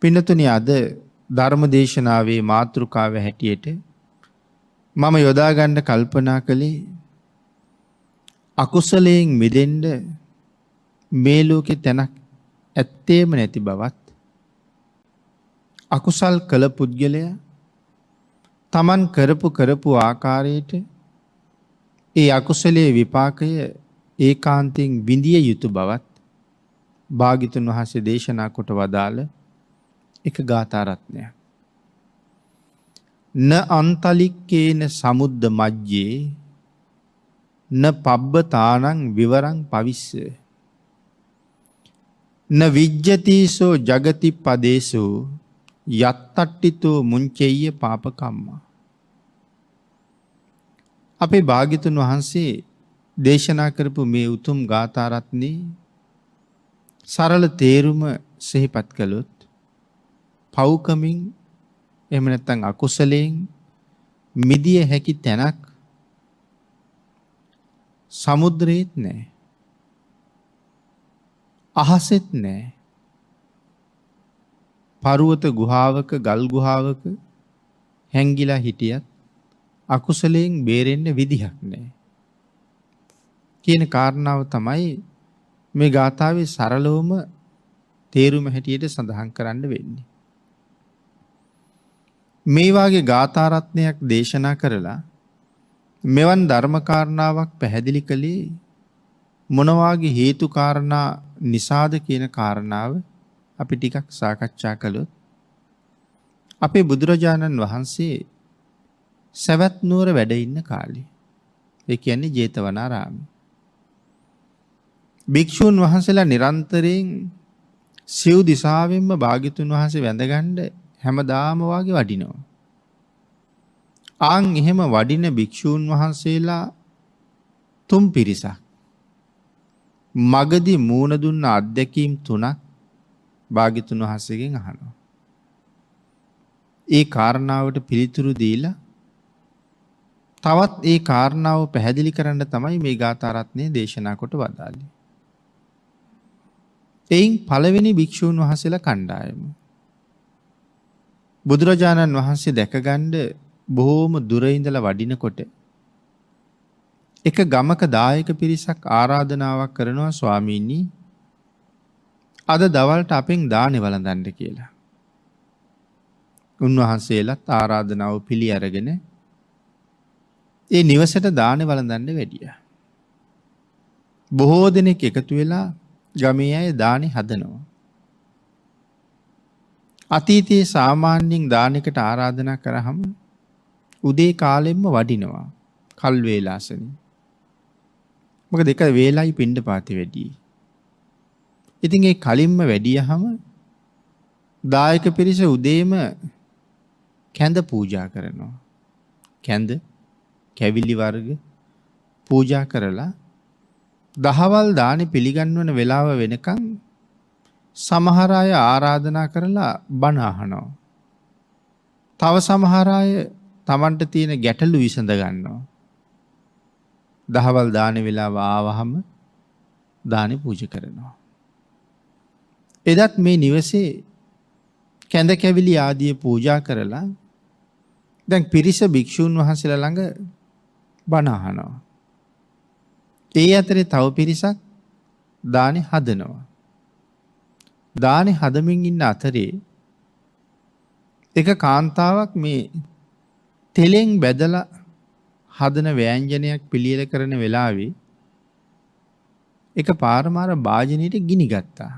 පින්නතුනි අද ධර්ම දේශනාවේ මාතෘකාව හැටියට මම යොදා ගන්න කල්පනා කළේ අකුසලයෙන් මිදෙන්න මේ ලෝකේ තැනක් ඇත්තේම නැති බවත් අකුසල් කළ පුද්ගලයා තමන් කරපු ආකාරයට ඒ අකුසලයේ විපාකය ඒකාන්තයෙන් විඳිය යුතු බවත් භාග්‍යතුන් වහන්සේ දේශනා කොට වදාළ එක ගාථා රත්නයක්. න අන්තලික්කේන සමුද්ද මජ්ජේ න පබ්බතානං විවරං පවිස්ස න විජ්ජතිසෝ ජගති පදේසෝ යත්තට්ටිතෝ මුංචෙය්‍ය පාපකම්මා. අපේ භාග්‍යතුන් වහන්සේ දේශනා කරපු මේ උතුම් ගාථා රත්නේ සරල තේරුම සිහිපත් කළොත් පව්කමින් එහෙම නැත්නම් අකුසලයෙන් මිදිය හැකි තැනක් සමුද්‍රයේත් නැහැ. අහසෙත් නැහැ. පර්වත ගුහාවක ගල් ගුහාවක හැංගිලා හිටියත් අකුසලයෙන් බේරෙන්න විදිහක් නැහැ. කියන කාරණාව තමයි මේ ගාථාවේ සරලවම තේරුම හැටියට සඳහන් කරන්න වෙන්නේ. මේ වාගේ ගාථා රත්නයක් දේශනා කරලා මෙවන් ධර්ම කාරණාවක් පැහැදිලි කළේ මොන වාගේ හේතු කාරණා නිසාද කියන කාරණාව අපි ටිකක් සාකච්ඡා කළොත් අපේ බුදුරජාණන් වහන්සේ සවැත් නුවර වැඩ ඉන්න කාලේ, ඒ කියන්නේ ජේතවනාරාමේ, භික්ෂුන් වහන්සේලා නිරන්තරයෙන් සිව් දිසාවෙන්ම භාග්‍යතුන් වහන්සේ වැඳගන්න හැමදාම වාගේ වඩිනවා. ආන් එහෙම වඩින භික්ෂූන් වහන්සේලා තුන් පිරිසක් මගදී මූණ දුන්න අත්දැකීම් තුනක් භාග්‍යතුන් වහන්සේගෙන් අහනවා. ඒ කාරණාවට පිළිතුරු දීලා තවත් ඒ කාරණාව පැහැදිලි කරන්න තමයි මේ ගාථා රත්නය දේශනා කොට වදාළේ. එයින් පළවෙනි භික්ෂූන් වහන්සේලා කණ්ඩායම බුදුරජාණන් වහන්සේ දැකගන්න බොහෝම දුර ඉඳලා වඩිනකොට එක ගමක දායක පිරිසක් ආරාධනාවක් කරනවා, ස්වාමීනි අද දවල්ට අපෙන් දානේ වළඳන්න කියලා. උන්වහන්සේලාත් ආරාධනාව පිළි අරගෙන ඒ නිවසට දානේ වළඳන්න වැඩියා. බොහෝ දෙනෙක් එකතු වෙලා ගමේ අය දානේ හදනවා. අතීතයේ සාමාන්‍යයෙන් දානෙකට ආරාධනා කරාම උදේ කාලෙම්ම වඩිනවා කල් වේලාසනේ. මොකද එක වේලයි පිණ්ඩපාතේ වැඩි. ඉතින් ඒ කලින්ම වැඩියහම දායක පිරිස උදේම කැඳ පූජා කරනවා. කැඳ කැවිලි වර්ග පූජා කරලා දහවල් දානේ පිළිගන්වන වෙලාව වෙනකන් සමහර අය ආරාධනා කරලා බණ අහනවා. තව සමහර අය Tamanට තියෙන ගැටලු විසඳ ගන්නවා. දහවල් දානේ වෙලාව ආවහම දානේ පූජා කරනවා. එදත් මේ නිවසේ කැඳ කැවිලි ආදී පූජා කරලා දැන් පිරිස භික්ෂූන් වහන්සේලා ළඟ බණ අහනවා. ඒ අතරේ තව පිරිසක් දානේ හදනවා. දානේ හදමින් ඉන්න අතරේ එක කාන්තාවක් මේ තෙලෙන් බැදලා හදන ව්‍යංජනයක් පිළියෙල කරන වෙලාවේ එක පාරමාර භාජනයට ගිනි ගත්තා.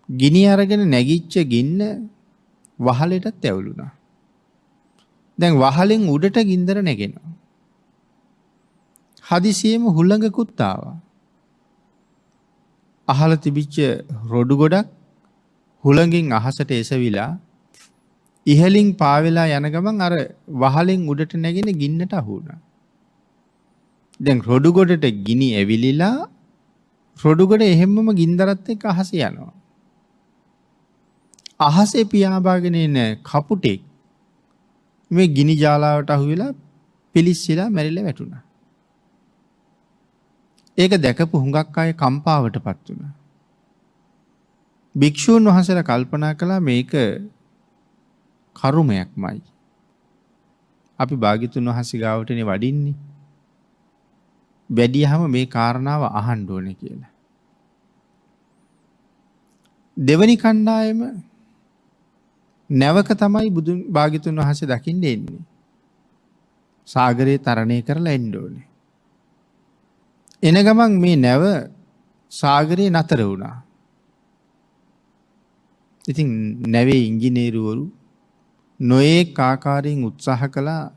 ගිනි අරගෙන නැගිච්ච ගින්න වහලෙටත් ඇවුලුණා. දැන් වහලෙන් උඩට ගින්දර නැගෙනවා. හදිසියෙම හුළඟකුත් ආවා. අහල තිබිච්ච රොඩු ගොඩක් හුළඟින් අහසට එසවිලා ඉහලින් පාවෙලා යන ගමන් අර වහලෙන් උඩට නැගෙන ගින්නට අහු වුණා. දැන් රොඩු ගොඩට ගිනි ඇවිලිලා රොඩු ගොඩ එහෙම්මම ගින්දරත් එක්ක අහස යනවා. අහසේ පියාඹාගෙන එන කපුටෙක් මේ ගිනි ජාලාවට අහු වෙලා පිලිස්සලා මැරිලා වැටුණා. ඒක දැකපු හුඟක් අය කම්පාවටපත් වුණා. භික්ෂූන් වහන්සේලා කල්පනා කළා මේක කරුමයක්මයි. අපි භාග්‍යතුන් වහන්සේ ගාවටනේ වඩින්නේ. වැඩියහම මේ කාරණාව අහන්න ඕනේ කියලා. දෙවනි කණ්ඩායම නැවක තමයි බුදුන් භාග්‍යතුන් වහන්සේ දකින්න එන්නේ. සාගරේ තරණය කරලා එන්න ඕනේ. එන ගමන් මේ නැව සාගරේ නතර වුණා. ඉතින් නැවේ ඉංජිනේරුවරු නොයෙක් ආකාරයෙන් උත්සාහ කළා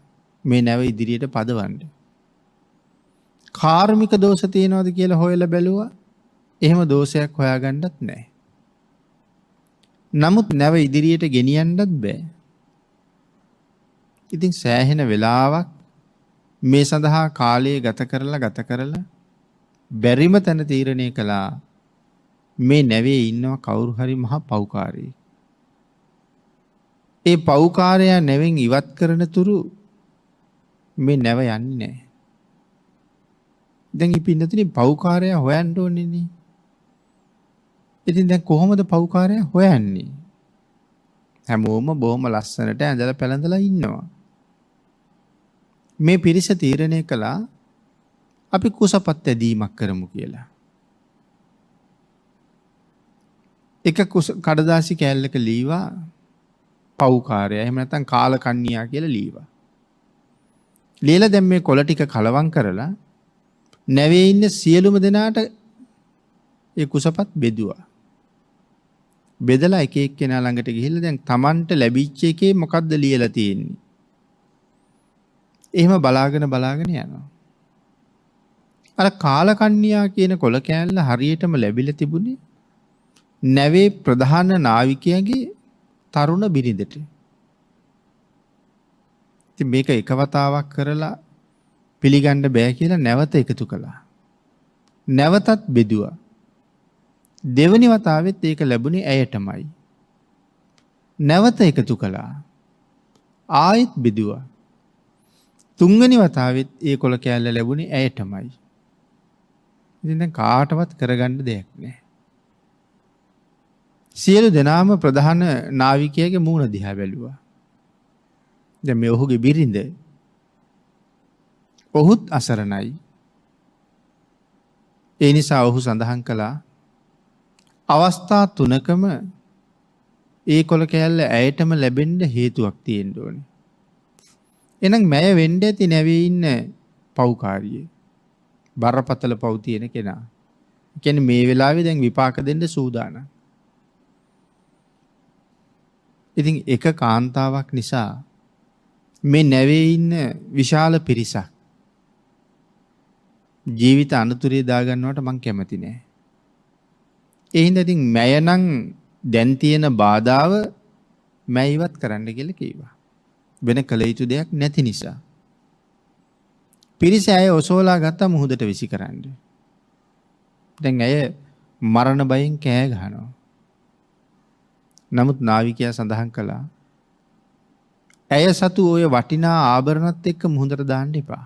මේ නැව ඉදිරියට පදවන්න. කාර්මික දෝෂ තියෙනවද කියලා හොයලා බැලුවා. එහෙම දෝෂයක් හොයාගන්නත් නැහැ. නමුත් නැව ඉදිරියට ගෙනියන්නත් බෑ. ඉතින් සෑහෙන වෙලාවක් මේ සඳහා කාලය ගත කරලා බැරිම තැන තීරණය කළා මේ නැවේ ඉන්නවා කවුරු හරි මහා පව්කාරයෙක්. ඒ පව්කාරයා නැවෙන් ඉවත් කරන තුරු මේ නැව යන්නේ නැහැ. දැන් ඉපින්නතුනි පව්කාරයා හොයන්න ඕනේ නේ. ඉතින් දැන් කොහොමද පව්කාරයා හොයන්නේ? හැමෝම බොහොම ලස්සනට ඇඳලා පැළඳලා ඉන්නවා. මේ පිරිස තීරණය කළා අපි කුසපත් ඇදීමක් කරමු කියලා. එක කඩදාසි කෑල්ලක ලීවා පව්කාරයා එහෙම නැත්නම් කාලකන්ණියා කියලා ලීවා. ලියලා දැන් මේ කොළ ටික කලවම් කරලා නැවේ ඉන්න සියලුම දෙනාට ඒ කුසපත් බෙදුවා. බෙදලා එක එක්කෙනා ළඟට ගිහිල්ලා දැන් Tamanට ලැබිච්ච එකේ මොකද්ද ලියලා තියෙන්නේ? එහෙම බලාගෙන යනවා. අර කාලකන්ණියා කියන කොළ කෑල්ල හරියටම ලැබිලා තිබුණේ නැවේ ප්‍රධාන නාවිකයාගේ තරුණ බිරිඳට. ඉතින් මේක එක වතාවක් කරලා පිළිගන්න බෑ කියලා නැවත එකතු කළා. නැවතත් බෙදුවා. දෙවනි වතාවෙත් ඒක ලැබුණේ ඇයටමයි. නැවත එකතු කළා. ආයෙත් බෙදුවා. තුන්වෙනි වතාවෙත් ඒ කොළ කෑල්ල ලැබුණේ ඇයටමයි. ඉතින් දැන් කාටවත් කරගන්න දෙයක් නැහැ. සියලු දෙනාම ප්‍රධාන නාවිකයාගේ මූණ දිහා බැලුවා. දැන් මේ ඔහුගේ බිරිඳ ඔහුත් අසරණයි. ඒ නිසා ඔහු සඳහන් කළා අවස්ථා තුනකම ඒ කොළ කෑල්ල ඇයටම ලැබෙන්න හේතුවක් තියෙන්න ඕනේ. එහෙනම් මැය වෙන්න ඇති නැවේ ඉන්න පව්කාරියේ. බරපතල පව් තියෙන කෙනා. කියන්නේ මේ වෙලාවේ දැන් විපාක දෙන්න සූදානම්. ඉතින් එක කාන්තාවක් නිසා මේ නැවේ ඉන්න විශාල පිරිසක් ජීවිත අනතුරේ දාගන්නවට මං කැමති නෑ. ඒ හින්දා ඉතින් මැය නම් දැන් තියෙන බාධාව මැය ඉවත් කරන්න කියලා කිව්වා. වෙන කල යුතු දෙයක් නැති නිසා. පිරිස ඇය ඔසෝලා ගත්ත මුහුදට විසි කරන්න. දැන් ඇය මරණ බයෙන් කෑ ගහනවා. නමුත් නාවිකයා සඳහන් කළා ඇය සතු ඔය වටිනා ආභරණත් එක්ක මුහුදට දාන්න එපා.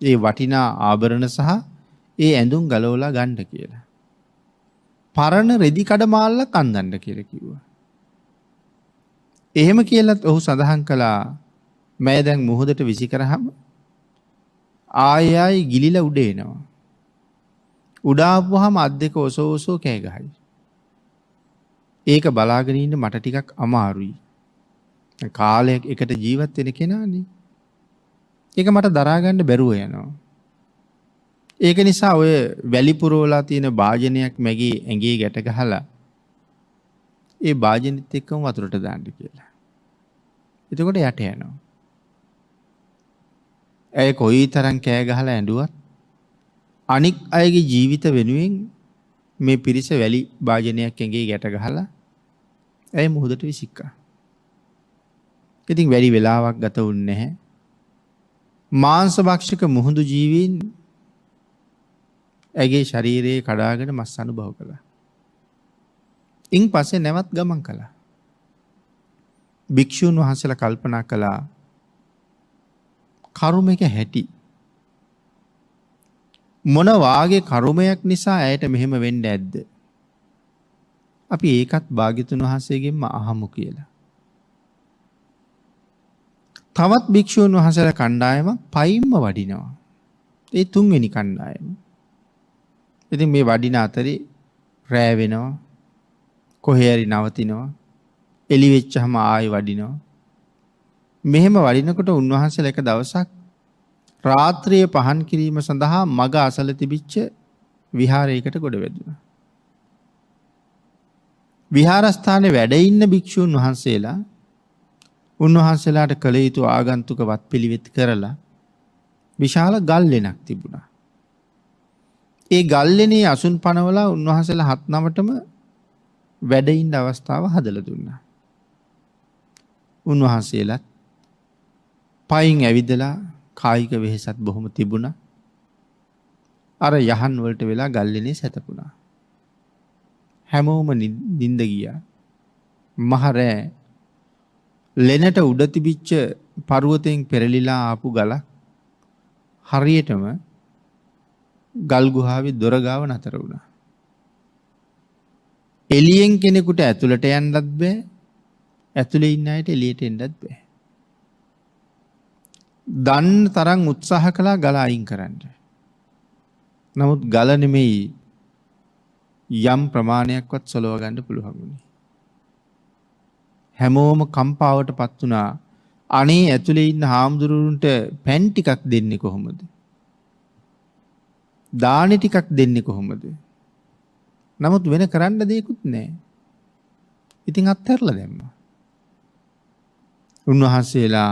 ඒ වටිනා ආභරණ සහ ඒ ඇඳුම් ගලවලා ගන්න කියලා. පරණ රෙදි කඩ මාල්ලක් අන්දන්න කියලා කිව්වා. එහෙම කියලත් ඔහු සඳහන් කළා මම දැන් මුහුදට විසි කරාම ආයෙ ගිලිලා උඩ එනවා. උඩ ආපුවාම අත් දෙක ඔසෝසෝ කෑ ගහයි. ඒක බලාගෙන ඉන්න මට ටිකක් අමාරුයි. කාලයක් එකට ජීවත් වෙන කෙනානේ. ඒක මට දරා ගන්න බැරුව යනවා. ඒක නිසා ඔය වැලි පුරවලා තියෙන භාජනයක් මැගේ ඇඟේ ගැට ගහලා ඒ භාජනෙත් එක්කම වතුරට දාන්න කියලා. එතකොට යට යනවා. ඇය කොයිතරම් කෑ ගහලා ඇඬුවත් අනික් අයගේ ජීවිත වෙනුවෙන් මේ පිරිස වැලි භාජනයක් ඇඟේ ගැට ගහලා ඇය මුහුදට විසික්කා. ඉතින් වැඩි වෙලාවක් ගත වුණේ නැහැ. මාංශ භක්ෂක මුහුදු ජීවීන් ඇගේ ශරීරයේ කඩාගෙන මස් අනුභව කළා. ඉන් පස්සේ නැවත් ගමන් කළා. භික්ෂුන් වහන්සේලා කල්පනා කළා කර්මයක හැටි මොන වාගේ කර්මයක් නිසා ඇයට මෙහෙම වෙන්න ඇද්ද? අපි ඒකත් භාග්‍යතුන් වහන්සේගෙන්ම අහමු කියලා. තවත් භික්ෂූන් වහන්සේලා කණ්ඩායමක් පයින්ම වඩිනවා. ඒ තුන්වෙනි කණ්ඩායම. ඉතින් මේ වඩින අතරේ රෑ වෙනවා. කොහේ හරි නවතිනවා. එළි වෙච්චාම ආයෙ වඩිනවා. මෙහෙම වඩිනකොට උන්වහන්සේලා එක දවසක් රාත්‍රියේ පහන් කිරීම සඳහා මග අසල තිබිච්ච විහාරයකට ගොඩ වැදුණා. විහාරස්ථානයේ වැඩ ඉන්න භික්ෂූන් වහන්සේලා උන්වහන්සේලාට කළ යුතු ආගන්තුක වත්පිළිවෙත් කරලා විශාල ගල්ලෙනක් තිබුණා. ඒ ගල්ලෙනේ අසුන් පනවලා උන්වහන්සේලා 7-9ටම වැඩ ඉන්න අවස්ථාව හදලා දුන්නා. උන්වහන්සේලාත් පයින් ඇවිදලා කායික වෙහෙසත් බොහොම තිබුණා. අර යහන් වලට වෙලා ගල්ලෙනේ සැතපුණා. හැමෝම නිින්ද ගියා. මහ රෑ ලෙනට උඩ තිබිච්ච පර්වතයෙන් පෙරලිලා ආපු ගලක් හරියටම ගල් ගුහාවේ දොර ගාව නතර වුණා. එළියෙන් කෙනෙකුට ඇතුළට යන්නත් බෑ. ඇතුළේ ඉන්න අයට එළියට එන්නත් බෑ. දන්න තරම් උත්සාහ කළා ගල අයින් කරන්න. නමුත් ගල නෙමෙයි යම් ප්‍රමාණයක්වත් සලව ගන්න පුළුවන් වුණේ. හැමෝම කම්පාවට පත් වුණා. අනේ ඇතුලේ ඉන්න හාමුදුරුවන්ට පැන් ටිකක් දෙන්නේ කොහොමද? දානි ටිකක් දෙන්නේ කොහොමද? නමුත් වෙන කරන්න දෙයක්වත් නැහැ. ඉතින් අත්හැරලා දැම්මා. උන්වහන්සේලා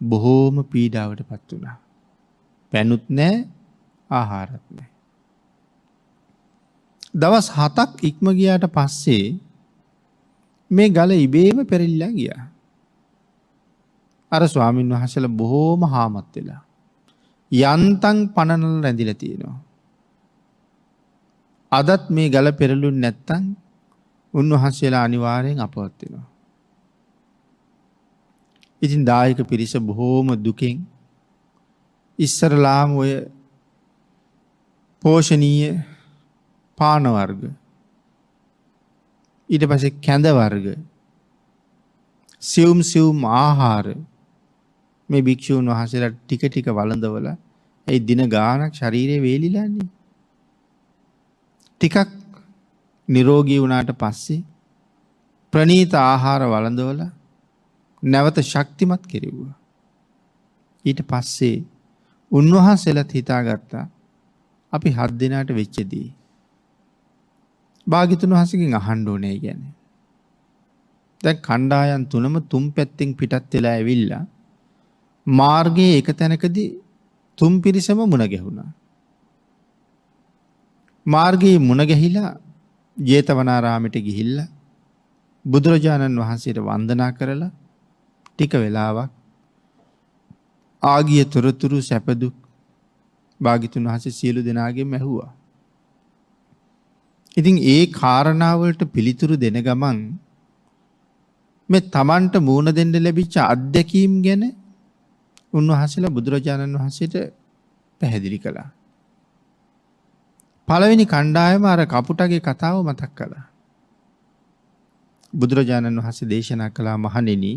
බොහෝම පීඩාවට පත් වුණා. පැනුත් නැහැ, ආහාරත් නැහැ. දවස් 7ක් ඉක්ම ගියාට පස්සේ මේ ගල ඉබේම පෙරලිලා ගියා. අර ස්වාමීන් වහන්සේලා බොහෝම හාමත් වෙලා යන්තම් පනනල රැඳිලා තියෙනවා. අදත් මේ ගල පෙරළුන්නේ නැත්තම් උන්වහන්සේලා අනිවාර්යෙන් අපවත් වෙනවා. ඉතින් දායක පිරිස බොහෝම දුකෙන් ඉස්සරලාම ඔය පෝෂණීය පාන වර්ග ඊට පස්සේ කැඳ වර්ග සියුම් ආහාර මේ භික්ෂූන් වහන්සේලා ටික ටික වළඳවලා ඒ දින ගානක් ශරීරේ වේලිලානේ. ටිකක් නිරෝගී වුණාට පස්සේ ප්‍රණීත ආහාර වළඳවලා නැවත ශක්තිමත් කෙරෙව්වා. ඊට පස්සේ උන්වහන්සේලාත් හිතාගත්තා අපි 7 දිනකට වෙච්චදී භාග්‍යතුන් වහන්සේගෙන් අහන්න ඕනේ කියන්නේ. දැන් කණ්ඩායම් තුනම තුන් පැත්තෙන් පිටත් වෙලා ඇවිල්ලා මාර්ගයේ එක තැනකදී තුන් පිරිසම මුණ ගැහුණා. මාර්ගයේ මුණ ගැහිලා ජේතවනාරාමයට ගිහිල්ලා බුදුරජාණන් වහන්සේට වන්දනා කරලා ටික වෙලාවක් ආගිය තොරතුරු සැප දුක් භාග්‍යතුන් වහන්සේ සියලු දෙනාගෙන් ඇහුවා. ඉතින් ඒ කාරණාවලට පිළිතුරු දෙන ගමන් මේ තමන්ට මූණ දෙන්න ලැබිච්ච අත්දැකීම් ගැන උන්වහන්සේලා බුදුරජාණන් වහන්සේට පැහැදිලි කළා. පළවෙනි කණ්ඩායම අර කපුටගේ කතාව මතක් කළා. බුදුරජාණන් වහන්සේ දේශනා කළා මහණෙනි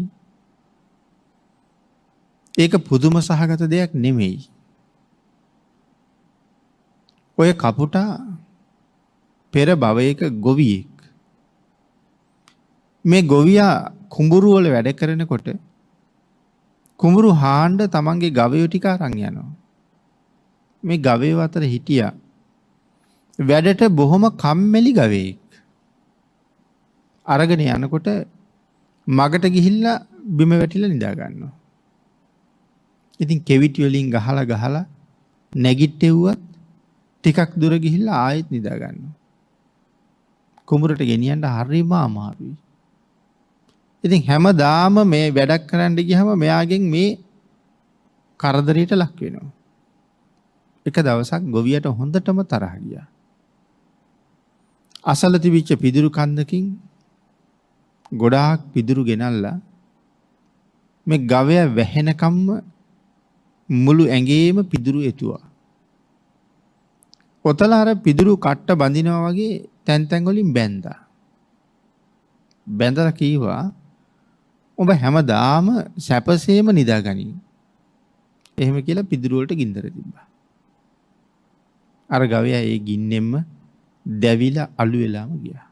ඒක පුදුම සහගත දෙයක් නෙමෙයි. ඔය කපුටා පෙර භවයක ගොවියෙක්. මේ ගොවියා කුඹුරු වල වැඩ කරනකොට කුඹුරු හාණ්ඩ තමන්ගේ ගවයෝ ටික අරන් යනවා. මේ ගවයෝ අතර හිටියා වැඩට බොහොම කම්මැලි ගවයෙක්. අරගෙන යනකොට මගට ගිහිල්ලා බිම වැටිලා නිදා ගන්නවා. ඉතින් කෙවිටි වලින් ගහලා නැගිට්ටෙව්වත් ටිකක් දුර ගිහිල්ලා ආයෙත් නිදා ගන්නවා. කුඹුරට ගෙනියන්න හරිම අමාරුයි. ඉතින් හැමදාම මේ වැඩක් කරන්න ගියම මෙයාගෙන් මේ කරදරයට ලක් වෙනවා. එක දවසක් ගොවියට හොඳටම තරහ ගියා. අසල තිබිච්ච පිදුරු කන්දකින් ගොඩාක් පිදුරු ගෙනල්ලා මේ ගවයා වැහෙනකම්ම මුළු ඇඟේම පිදුරු එතුවා. ඔතල අර පිදුරු කට්ට බඳිනවා වගේ තැන් තැන් වලින් බැන්දා. බැඳලා කීවා ඔබ හැමදාම සැපසේම නිදාගනින්. එහෙම කියලා පිදුරු වලට ගින්දර තිබ්බා. අර ගවයා ඒ ගින්නෙන්ම දැවිලා අළු වෙලාම ගියා.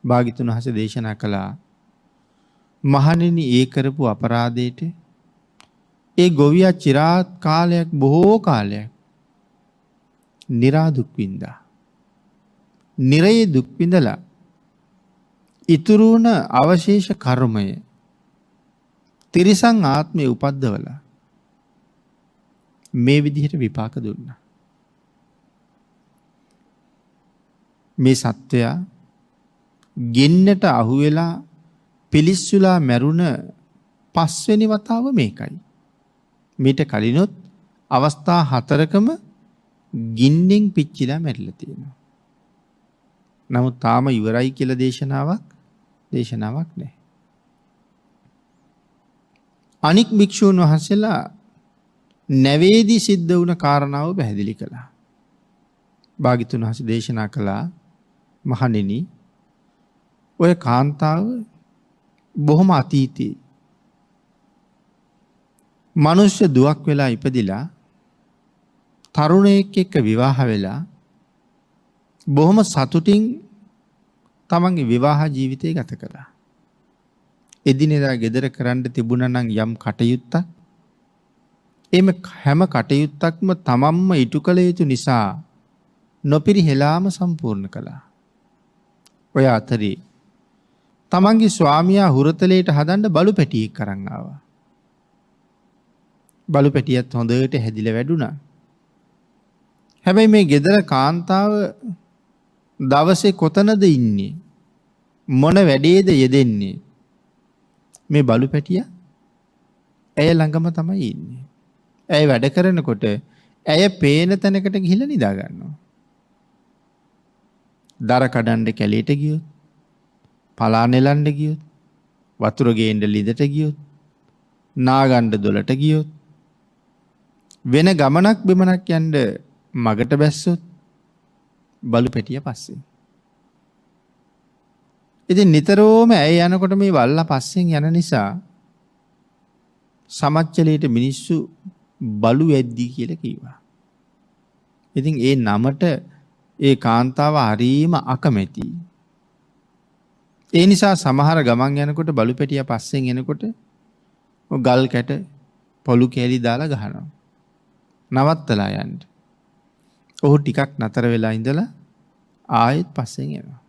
භාග්‍යතුන් වහන්සේ දේශනා කළා මහණෙනි ඒ කරපු අපරාධයට ඒ ගොවියා চিරාත් කාලයක් බොහෝ කාලයක් නිරා දුක් විඳා. නිරයේ දුක් විඳලා ඉතුරු වුණ අවශේෂ කර්මය තිරිසන් ආත්මය උපද්දවලා මේ විදිහට විපාක දුන්නා. මේ සත්වයා ගින්නට අහු වෙලා පිලිස්සුලා මැරුණ 5 වෙනි වතාව මේකයි. මීට කලිනොත් අවස්ථා 4කම ගින්නෙන් පිච්චිලා මැරිලා තියෙනවා. නමුත් තාම ඉවරයි කියලා දේශනාවක් නැහැ. අනික් භික්ෂූන් වහන්සේලා නැවේදී සිද්ධ වුණ කාරණාව පැහැදිලි කළා. භාග්‍යතුන් වහන්සේ දේශනා කළා මහණෙනි ඔය කාන්තාව බොහොම අතීතයේ මනුෂ්‍ය දුවක් වෙලා ඉපදිලා තරුණයෙක් එක්ක විවාහ වෙලා බොහොම සතුටින් තමන්ගේ විවාහ ජීවිතය ගත කළා. එදිනෙදා ගෙදර කරන්න තිබුණා නම් යම් කටයුත්තක් එම හැම කටයුත්තක්ම තමන්ම ඉටු කළ යුතු නිසා නොපිරිහෙලාම සම්පූර්ණ කළා. ඔය අතරේ තමන්ගේ ස්වාමියා හුරතලයට හදන්න බලු පැටියෙක් අරන් ආවා. බලු පැටියත් හොඳට හැදිලා වැඩුණා. හැබැයි මේ ගෙදර කාන්තාව දවසේ කොතනද ඉන්නේ? මොන වැඩේද යෙදෙන්නේ? මේ බලු පැටියා ඇය ළඟම තමයි ඉන්නේ. ඇය වැඩ කරනකොට ඇය පේන තැනකට ගිහිල්ලා නිදා ගන්නවා. දර කඩන්න කැලේට ගියොත්, පලා නෙලන්න ගියොත්, වතුර ගේන්න ලිඳට ගියොත්, නාගන්න දොලට ගියොත්, වෙන ගමනක් බිමනක් යන්න මගට බැස්සොත් බලු පැටිය පස්සේ. ඉතින් නිතරම ඇය යනකොට මේ වල්ලා පස්සෙන් යන නිසා සමච්චලයට මිනිස්සු බලු වැද්දී කියලා කිව්වා. ඉතින් ඒ නමට ඒ කාන්තාව හරීම අකමැති. ඒ නිසා සමහර ගමන් යනකොට බලු පැටිය පස්සෙන් එනකොට ගල් කැට පොළු කැලි දාලා ගහනවා. නවත්තලා යන්න. ඔහු ටිකක් නතර වෙලා ඉඳලා ආයෙත් පස්සෙන් යනවා.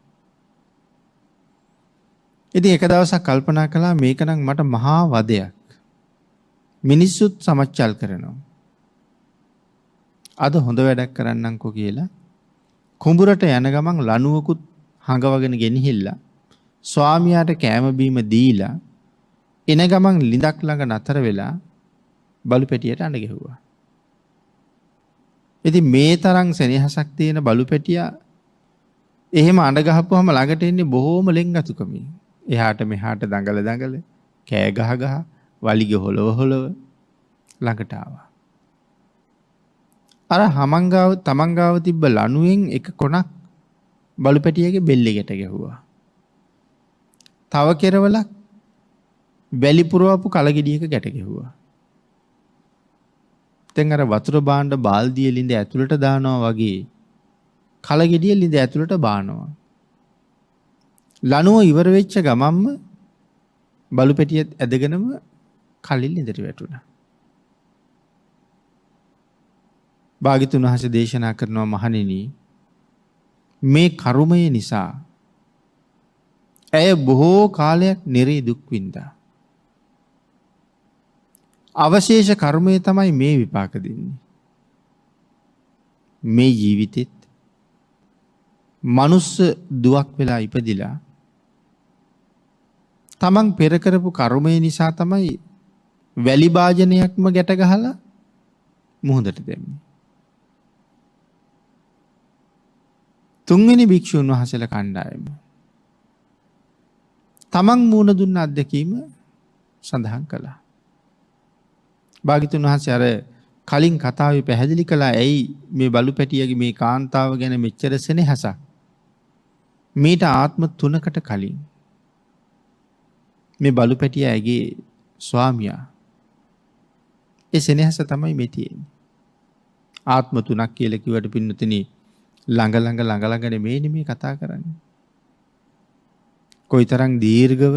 ඉතින් එක දවසක් කල්පනා කළා මේක නම් මට මහා වදයක්. මිනිස්සුත් සමච්චල් කරනවා. අද හොඳ වැඩක් කරන්නම්කෝ කියලා කුඹුරට යන ගමන් ලණුවකුත් හංගවගෙන ගෙනහිල්ලා ස්වාමියාට කෑම බීම දීලා එන ගමන් ලිඳක් ළඟ නතර වෙලා බලු පැටියට අඬ ගැහුවා. ඉතින් මේ තරම් සෙනෙහසක් තියෙන බලු පැටියා එහෙම අඬ ගහපුවාම ළඟට එන්නේ බොහොම ලෙන්ගතුකමින්. එහාට මෙහාට දඟල කෑ ගහ වලිග හොලව ළඟට ආවා. අර තමන්ගාව තිබ්බ ලණුවෙන් එක කොනක් බලු පැටියගේ බෙල්ලෙකට ගැහුවා. තව කෙරවලක් වැලි පුරවපු කලගෙඩියක ගැට ගැහුවා. දැන් අර වතුර බාණ්ඩ බාල්දිය ලිඳ ඇතුළට දානවා වගේ කලගෙඩිය ලිඳ ඇතුළට බානවා. ලණුව ඉවර වෙච්ච ගමන්ම බලු පැටියත් ඇදගෙනම කලින් ලිඳට වැටුණා. භාග්‍යතුන් වහන්සේ දේශනා කරනවා මහණෙනි මේ කර්මය නිසා ඇය බොහෝ කාලයක් නිරේ දුක් විඳා. අවශේෂ කර්මය තමයි මේ විපාක දෙන්නේ. මේ ජීවිතෙත් මනුස්ස දුවක් වෙලා ඉපදිලා තමන් පෙර කරපු කර්මය නිසා තමයි වැලි භාජනයක්ම ගැට ගහලා මුහුදට දැම්මේ. තුන්වෙනි භික්ෂුන් වහන්සේලා කණ්ඩායම තමන් මූණ දුන්න අත්දැකීම සඳහන් කළා. භාග්‍යතුන් වහන්සේ අර කලින් කතාවේ පැහැදිලි කළා ඇයි මේ බලු පැටියගේ මේ කාන්තාව ගැන මෙච්චර සෙනෙහසක්. මීට ආත්ම 3කට කලින් මේ බලු පැටිය ඇගේ ස්වාමියා ඒ සෙනෙහස තමයි මේ තියෙන්නේ. ආත්ම 3ක් කියලා කිව්වට පින්නතුනි ළඟ ළඟ නෙමෙයි මේ කතා කරන්නේ. කොයිතරම් දීර්ඝව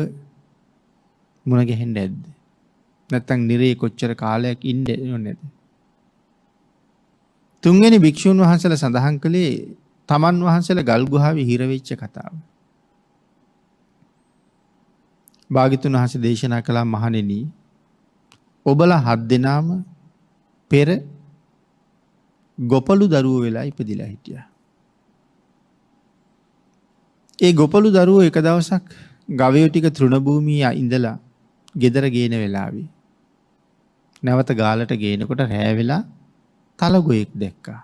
මුණ ගැහෙන්නේ නැද්ද? නැත්තම් නිරේ කොච්චර කාලයක් ඉන්නේ නැද්ද? තුන්වෙනි භික්ෂුන් වහන්සේලා සඳහන් කළේ තමන් වහන්සේලා ගල් ගුහාවේ හිර වෙච්ච කතාව. භාග්‍යතුන් වහන්සේ දේශනා කළා මහණෙනි ඔබලා 7 දෙනාම පෙර ගොපලු දරුවෝ වෙලා ඉපදිලා හිටියා. ඒ ගොපලු දරුවෝ එක දවසක් ගවයෝ ටික තෘණ භූමියේ ඉඳලා ගෙදර ගේන වෙලාවේ නැවත ගාලට ගේනකොට රෑ වෙලා තලගොයෙක් දැක්කා.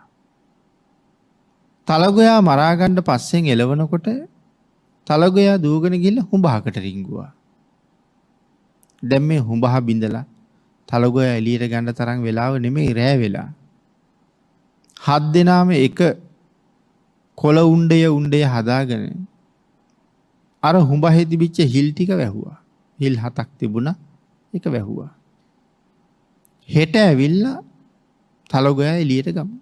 තලගොයා මරා ගන්න පස්සෙන් එලවනකොට තලගොයා දූගෙන ගිහිල්ලා හුඹහකට රිංගුවා. දැන් මේ හුඹහ බිඳලා තලගොයා එළියට ගන්න තරම් වෙලාව නෙමෙයි රෑ වෙලා. 7 දෙනාම එක කොළ උණ්ඩය හදාගෙන අර හුඹහේ තිබිච්ච හිල් ටික වැහුවා. හිල් 7ක් තිබුණා. ඒක වැහුවා. හෙට ඇවිල්ලා තලගොයා එළියට ගමු.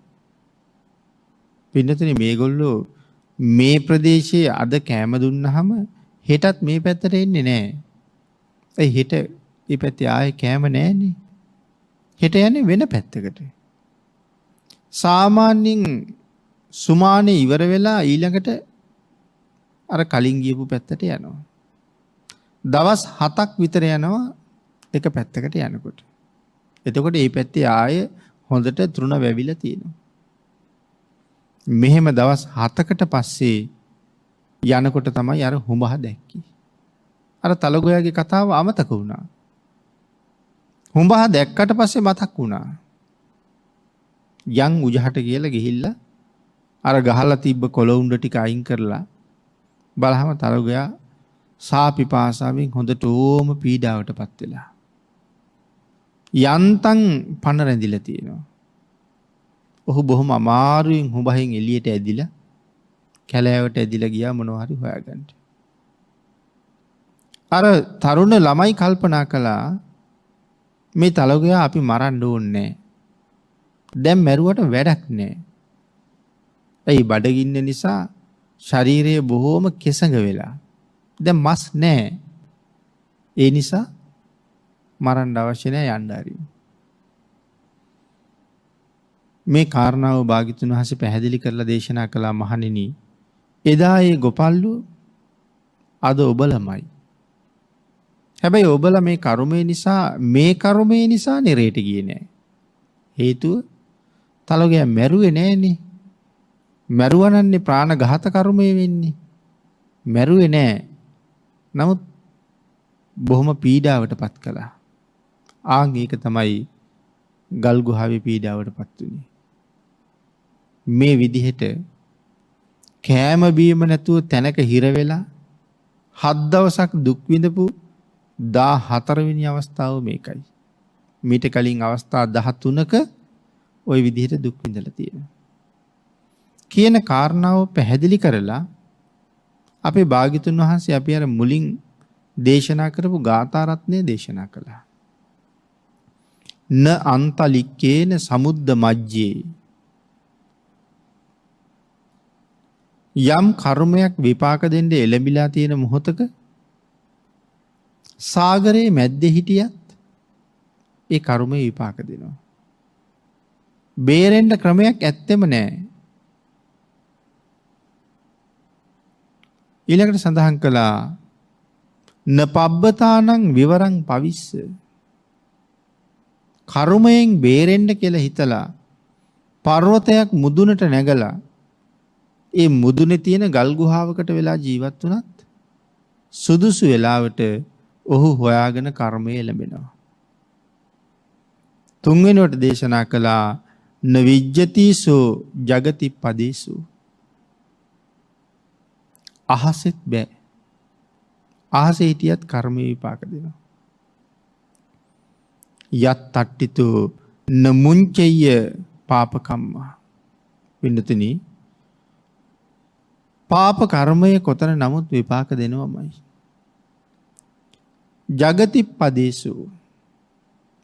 පින්නතුනේ මේගොල්ලෝ මේ ප්‍රදේශයේ අද කෑම දුන්නාම හෙටත් මේ පැත්තට එන්නේ නැහැ. ඒ හෙට මේ පැත්තේ ආයේ කෑම නැහැනේ. හෙට යන්නේ වෙන පැත්තකට. සාමාන්‍යයෙන් සුමානේ ඉවර වෙලා ඊළඟට අර කලින් ගියපු පැත්තට යනවා. දවස් 7ක් විතර යනවා එක පැත්තකට යනකොට. එතකොට මේ පැත්තේ ආයේ හොඳට තෘණ වැවිලා තියෙනවා. මෙහෙම දවස් 7කට පස්සේ යනකොට තමයි අර හුඹහ දැක්කේ. අර තලගොයාගේ කතාව අමතක වුණා. හුඹහ දැක්කට පස්සේ මතක් වුණා. යන් උජහට කියලා ගිහිල්ලා අර ගහලා තිබ්බ කොළ උණ්ඩ ටික අයින් කරලා බලහම තලගොයා සාපිපාසාවෙන් හොඳට ඕම පීඩාවටපත් වෙලා. යන්තම් පණ රැඳිලා තියෙනවා. ඔහු බොහොම අමාරුවෙන් හුඹහෙන් එළියට ඇදිලා කැලෑවට ඇදිලා ගියා මොනවා හරි හොයාගන්න. අර තරුණ ළමයි කල්පනා කළා මේ තලගොයා අපි මරන්න ඕනේ. දැන් මැරුවට වැඩක් නැහැ. ඒ බඩගින්න නිසා ශරීරය බොහොම කෙසඟ වෙලා. දැන් මස් නැහැ. ඒ නිසා මරන්න අවශ්‍ය නැහැ යන්න හරිමු. මේ කාරණාව භාග්‍යතුන් වහන්සේ පැහැදිලි කරලා දේශනා කළා මහණෙනි. එදා ඒ ගොපල්ලු අද ඔබලමයි. හැබැයි ඔබලා මේ කර්මය නිසා නිරේට ගියේ නෑ. හේතුව තලගොයා මැරුවේ නෑනේ. මැරුවනන්නේ ප්‍රාණඝාත කර්මය වෙන්නේ. මැරුවේ නෑ. නමුත් බොහොම පීඩාවටපත් කළා. ආන් ඒක තමයි ගල් ගුහාවේ පීඩාවටපත් උනේ. මේ විදිහට කෑම බීම නැතුව තැනක හිර වෙලා 7 දවසක් දුක් විඳපු 14 වෙනි අවස්ථාව මේකයි. මීට කලින් අවස්ථා 13ක ওই විදිහට දුක් විඳලා තියෙනවා. කියන කාරණාව පැහැදිලි කරලා අපේ භාග්‍යතුන් වහන්සේ අපි අර මුලින් දේශනා කරපු ගාථා රත්නය දේශනා කළා. න අන්තලික්කේන සමුද්ද මජ්ජේ යම් කර්මයක් විපාක දෙන්න එළඹිලා තියෙන මොහොතක සාගරයේ මැද්දේ හිටියත් ඒ කර්මය විපාක දෙනවා. බේරෙන්න ක්‍රමයක් ඇත්තෙම නැහැ. ඊළඟට සඳහන් කළා නපබ්බතානං විවරං පවිස්ස කර්මයෙන් බේරෙන්න කියලා හිතලා පර්වතයක් මුදුනට නැගලා ඒ මුදුනේ තියෙන ගල් ගුහාවකට වෙලා ජීවත් වුණත් සුදුසු වෙලාවට ඔහු හොයාගෙන කර්මය ලැබෙනවා. තුන්වෙනිවට දේශනා කළා නවිජ්ජතිසෝ జగති පදේසු අහසෙත් බෑ. අහසේ හිටියත් කර්මය විපාක දෙනවා. යත් තට්ටිතු නමුංචෙය්‍ය පාපකම්මා. වින්නතනි පාප කර්මය කොතන නමුත් විපාක දෙනවමයි. ජගතිප්පදේසු.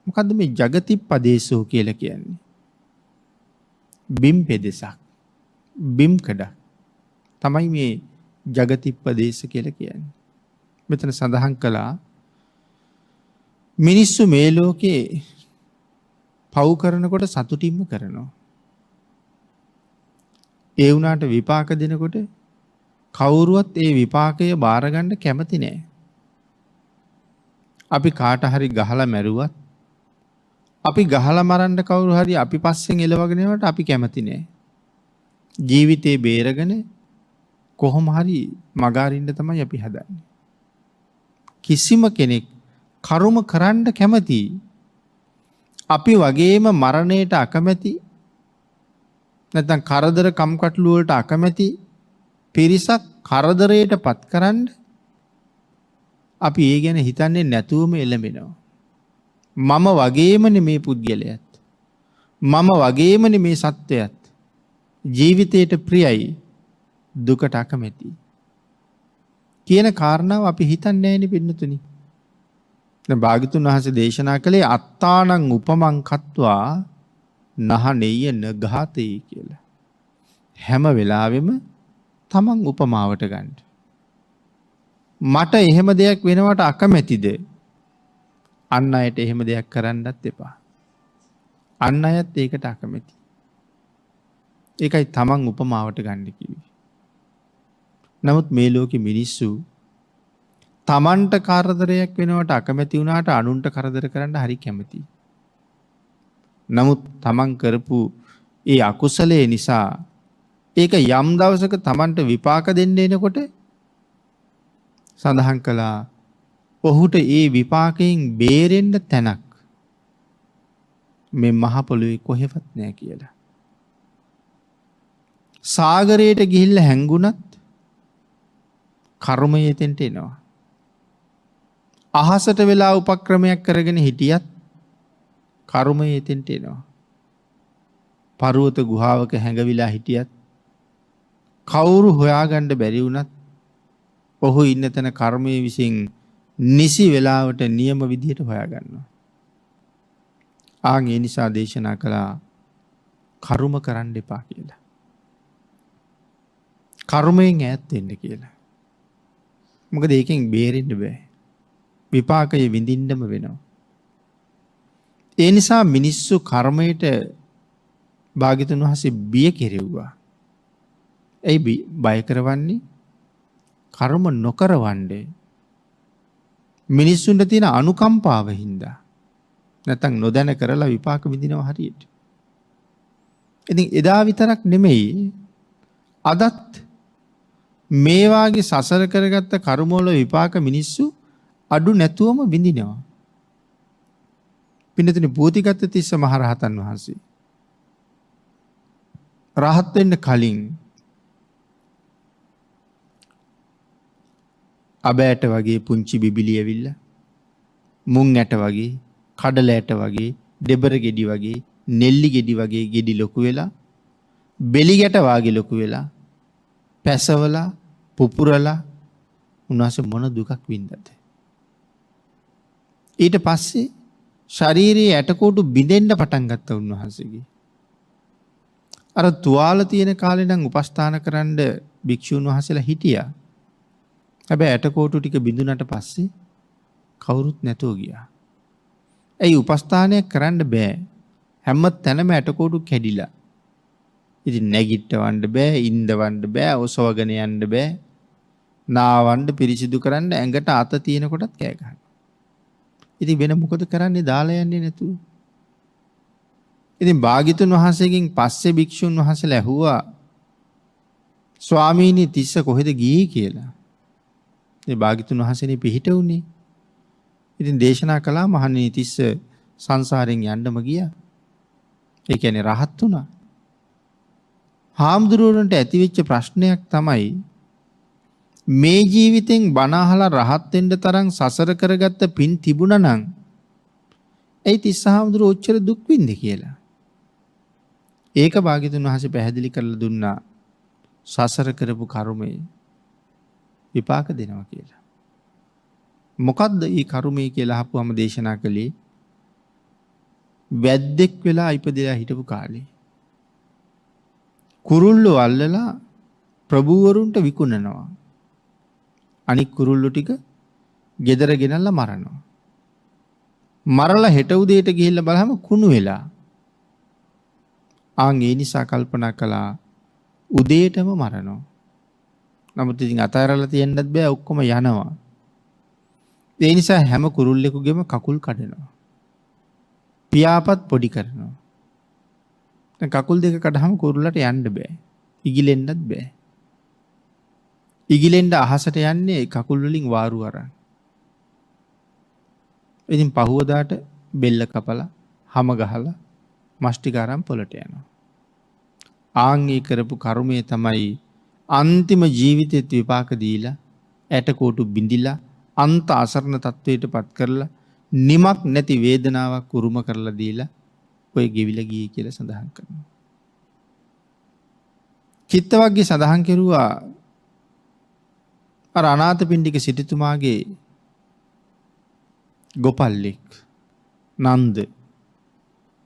මොකද්ද මේ ජගතිප්පදේසු කියලා කියන්නේ? බිම් පෙදෙසක්. බිම් කඩක්. තමයි මේ ජගතිප්පදේශ කියලා කියන්නේ. මෙතන සඳහන් කළා මිනිස්සු මේ ලෝකේ පව් කරනකොට සතුටින්ම කරනවා. ඒ වුණාට විපාක දෙනකොට කවුරුවත් ඒ විපාකය බාර ගන්න කැමති නෑ. අපි කාට හරි ගහලා මැරුවත් අපි ගහලා මරන්න කවුරු හරි අපි පස්සෙන් එලවගෙන යනවට අපි කැමති නෑ. ජීවිතේ බේරගෙන කොහොම හරි මගාරින්න තමයි අපි හදන්නේ. කිසිම කෙනෙක් කර්ම කරන්න කැමති අපි වගේම මරණයට අකමැති නැත්නම් කරදර කම්කටොළු වලට අකමැති පිරිසක් කරදරයට පත් කරන්න අපි ඒ ගැන හිතන්නේ නැතුවම එළඹෙනවා. මම වගේමනේ මේ පුද්ගලයාත්. මම වගේමනේ මේ සත්වයාත්. ජීවිතයට ප්‍රියයි දුකට අකමැති. කියන කාරණාව අපි හිතන්නේ නැහෙනි පින්නතුනි. දැන් භාග්‍යතුන් වහන්සේ දේශනා කළේ අත්තානං උපමං කତ୍වා නහනෙය්‍ය නඝාතේ කියලා. හැම වෙලාවෙම තමන් උපමාවට ගන්න. මට එහෙම දෙයක් වෙනවට අකමැතිද? අන් අයට එහෙම දෙයක් කරන්නත් එපා. අන් අයත් ඒකට අකමැති. ඒකයි තමන් උපමාවට ගන්න කිව්වේ. නමුත් මේ ලෝකෙ මිනිස්සු තමන්ට කරදරයක් වෙනවට අකමැති වුණාට අනුන්ට කරදර කරන්න හරි කැමතියි. නමුත් තමන් කරපු ඒ අකුසලයේ නිසා ඒක යම් දවසක තමන්ට විපාක දෙන්න එනකොට සඳහන් කළා ඔහුට ඒ විපාකයෙන් බේරෙන්න තැනක් මේ මහ පොළොවේ කොහෙවත් නැහැ කියලා. සාගරයට ගිහිල්ලා හැංගුණත් කර්මය එතෙන්ට එනවා. අහසට වෙලා උපක්‍රමයක් කරගෙන හිටියත් කර්මය එතෙන්ට එනවා. පර්වත ගුහාවක හැඟවිලා හිටියත් කවුරු හොයාගන්න බැරි වුණත් ඔහු ඉන්න තැන කර්මය විසින් නිසි වෙලාවට නියම විදිහට හොයාගන්නවා. ආන් ඒ නිසා දේශනා කළා කර්ම කරන්න එපා කියලා. කර්මයෙන් ඈත් වෙන්න කියලා. මොකද ඒකෙන් බේරෙන්න බෑ. විපාකය විඳින්නම වෙනවා. ඒ නිසා මිනිස්සු කර්මයට භාග්‍යතුන් වහන්සේ බිය කෙරෙව්වා. ඇයි බය කරවන්නේ? කර්ම නොකරවන්නේ. මිනිස්සුන්ට තියෙන අනුකම්පාව හින්දා. නැත්තම් නොදැන කරලා විපාක විඳිනවා හරියට. ඉතින් එදා විතරක් නෙමෙයි අදත් මේ වාගේ සසර කරගත්ත කර්ම වල විපාක මිනිස්සු අඩු නැතුවම විඳිනවා. පින්නතුනි බෝධිගත තිස්ස මහ රහතන් වහන්සේ රහත් වෙන්න කලින් අබෑට වගේ පුංචි බිබිලි ඇවිල්ලා මුං ඇට වගේ කඩල ඇට වගේ දෙබර ගෙඩි වගේ නෙල්ලි ගෙඩි වගේ ගෙඩි ලොකු වෙලා බෙලි ගැට වාගේ ලොකු වෙලා පැසවලා පුපුරලා උන්වහන්සේ මොන දුකක් වින්දාද? ඊට පස්සේ ශරීරයේ ඇටකොටු බිඳෙන්න පටන් ගත්ත උන්වහන්සේගේ. අර තුවාල තියෙන කාලේ නම් උපස්ථාන කරන්න භික්ෂුන් වහන්සේලා හිටියා. හැබැයි ඇටකොටු ටික බිඳුනට පස්සේ කවුරුත් නැතුව ගියා. ඇයි උපස්ථානයක් කරන්න බෑ? හැම තැනම ඇටකොටු කැඩිලා. ඉතින් නැගිටවන්න බෑ, ඉඳවන්න බෑ, ඔසවගෙන යන්න බෑ. නාවන්න පිරිසිදු කරන්න ඇඟට අත තියෙන කොටත් කෑ ගහනවා. ඉතින් වෙන මොකද කරන්නේ? දාලා යන්නේ නැතුව. ඉතින් භාග්‍යතුන් වහන්සේගෙන් පස්සේ භික්ෂුන් වහන්සේලා ඇහුවා ස්වාමීනි තිස්ස කොහෙද ගියේ කියලා. ඒ භාග්‍යතුන් වහන්සේනේ පිහිට උනේ. ඉතින් දේශනා කළා මහණෙනි තිස්ස සංසාරයෙන් යන්නම ගියා. ඒ කියන්නේ රහත් වුණා. හාමුදුරුවන්ට ඇතිවෙච්ච ප්‍රශ්නයක් තමයි මේ ජීවිතෙන් බණ අහලා රහත් වෙන්න තරම් සසර කරගත්ත පින් තිබුණා නම් ඒ තිස්ස හාමුදුරුවෝ ඔච්චර දුක් විඳි කියලා. ඒක භාග්‍යතුන් වහන්සේ පැහැදිලි කරලා දුන්නා. සසර කරපු කර්මය විපාක දෙනවා කියලා. මොකද්ද මේ කර්මය කියලා අහපුවම දේශනා කළේ වැද්දෙක් වෙලා ඉපදලා හිටපු කාලේ කුරුල්ලෝ අල්ලලා ප්‍රභූවරුන්ට විකුණනවා. අනික් කුරුල්ලෝ ටික ගෙදර ගෙනල්ලා මරනවා. මරලා හෙට උදේට ගිහිල්ලා බලහම කුණු වෙලා. ආන් ඒ නිසා කල්පනා කළා උදේටම මරනවා. නමුත් ඉතින් අතහැරලා තියන්නත් බෑ ඔක්කොම යනවා. ඒ නිසා හැම කුරුල්ලෙකුගේම කකුල් කඩනවා. පියාපත් පොඩි කරනවා. දැන් කකුල් දෙක කඩහම කුරුල්ලට යන්න බෑ. ඉගිලෙන්නත් බෑ. ඉගිලෙන්න අහසට යන්නේ කකුල් වලින් වාරු අරන්. ඉතින් පහුවදාට බෙල්ල කපලා හැම ගහලා මස් ටික අරන් පොළට යනවා. ආන්ගේ කරපු කර්මය තමයි අන්තිම ජීවිතෙත් විපාක දීලා ඇටකොටු බිඳිලා අන්ත අසරණ තත්වයට පත් කරලා නිමක් නැති වේදනාවක් උරුම කරලා දීලා ඔය ගෙවිලා ගියේ කියලා සඳහන් කරනවා. චිත්තවග්ගේ සඳහන් කෙරුවා අර අනාථපිණ්ඩික සිටුතුමාගේ ගෝපල්ලෙක් නන්ද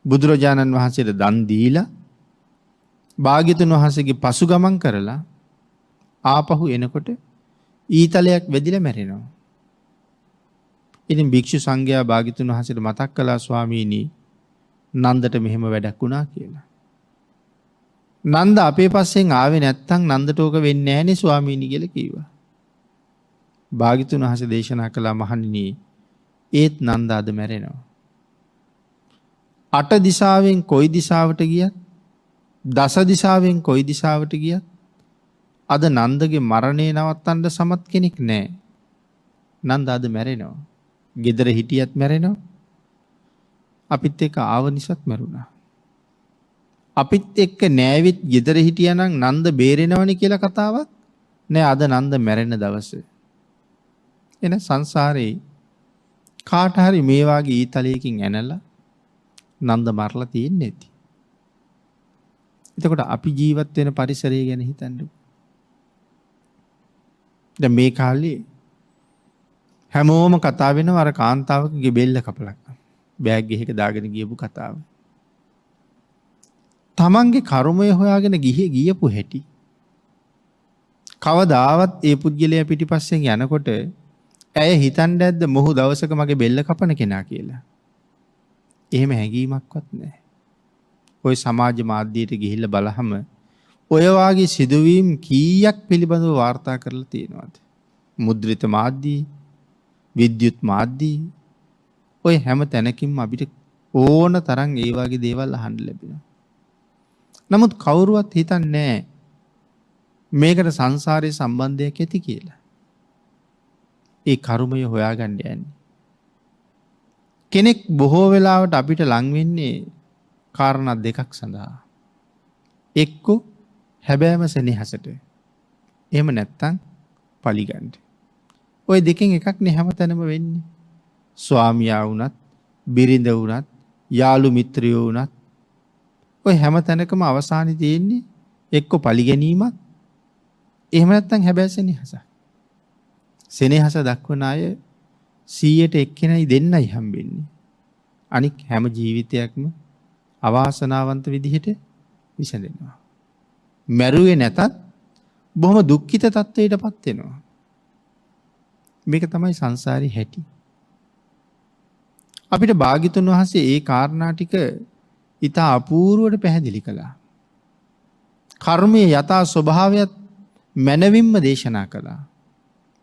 බුදුරජාණන් වහන්සේට දන් දීලා භාග්‍යතුන් වහන්සේගේ පසු ගමන් කරලා ආපහු එනකොට ඊතලයක් වැදිලා මැරෙනවා. ඉතින් භික්ෂු සංඝයා භාග්‍යතුන් වහන්සේට මතක් කළා ස්වාමීනි නන්දට මෙහෙම වැඩක් වුණා කියලා. නන්ද අපේ පස්සෙන් ආවේ නැත්තම් නන්දට ඕක වෙන්නේ නැහනේ ස්වාමීනි කියලා කිව්වා. භාග්‍යතුන් වහන්සේ දේශනා කළා මහණෙනි ඒත් නන්ද අද මැරෙනවා. අට දිසාවෙන් කොයි දිසාවට ගියත් දස දිසාවෙන් කොයි දිසාවට ගියත් අද නන්දගේ මරණය නවත්තන්න සමත් කෙනෙක් නැහැ. නන්ද අද මැරෙනවා. ගෙදර හිටියත් මැරෙනවා. අපිත් එක්ක ආව නිසාත් මැරුණා. අපිත් එක්ක නෑවිත් ගෙදර හිටියානම් නන්ද බේරෙනවනේ කියලා කතාවක් නෑ. අද නන්ද මැරෙන දවසේ. එන සංසාරේ කාට හරි මේ වාගේ ඊතලයකින් ඇනලා නන්ද මරලා තියෙන්නේ නැති. එතකොට අපි ජීවත් වෙන පරිසරය ගැන හිතන්න. දැන් මේ කාලේ හැමෝම කතා වෙනවා අර කාන්තාවකගේ බෙල්ල කපලා බෑග් එකක දාගෙන ගියපු කතාව. තමන්ගේ කර්මය හොයාගෙන ගියපු හැටි. කවදාවත් ඒ පුද්ගලයා පිටිපස්සෙන් යනකොට ඇය හිතන්නේ නැද්ද මොහු දවසක මගේ බෙල්ල කපන කෙනා කියලා? එහෙම හැඟීමක්වත් නැහැ. ඔය සමාජ මාධ්‍යයට ගිහිල්ලා බලහම ඔය වාගේ සිදුවීම් කීයක් පිළිබඳව වාර්තා කරලා තියෙනවද? මුද්‍රිත මාධ්‍ය, විද්‍යුත් මාධ්‍ය, ඔය හැම තැනකින්ම අපිට ඕන තරම් ඒ වාගේ දේවල් අහන්න ලැබෙනවා. නමුත් කවුරුවත් හිතන්නේ නැහැ මේකට සංසාරයේ සම්බන්ධයක් ඇති කියලා. ඒ කර්මය හොයාගන්න යන්නේ. කෙනෙක් බොහෝ වෙලාවට අපිට ලං වෙන්නේ කාරණා දෙකක් සඳහා. එක්ක හැබෑම සෙනෙහසට. එහෙම නැත්තම් පලිගන්න. ওই දෙකෙන් එකක් නේ හැමතැනම වෙන්නේ. ස්වාමියා වුණත්, බිරිඳ වුණත්, යාළු මිත්‍රයෝ වුණත් ඔය හැම තැනකම අවසානයේ තියෙන්නේ එක්ක පලිගැනීමක් එහෙම නැත්තම් හැබෑ සෙනෙහස. සෙනෙහස දක්වන අය 100ට එක්කෙනයි දෙන්නයි හම්බෙන්නේ. අනික හැම ජීවිතයක්ම අවාසනාවන්ත විදිහට විසඳෙනවා. මැරුවේ නැතත් බොහොම දුක්ඛිත තත්ත්වයකටපත් වෙනවා. මේක තමයි සංසාරේ හැටි. අපිට භාග්‍යතුන් වහන්සේ ඒ කාරණා ටික ඉතා අපූර්වට පැහැදිලි කළා. කර්මයේ යථා ස්වභාවයත් මනවින්ම දේශනා කළා.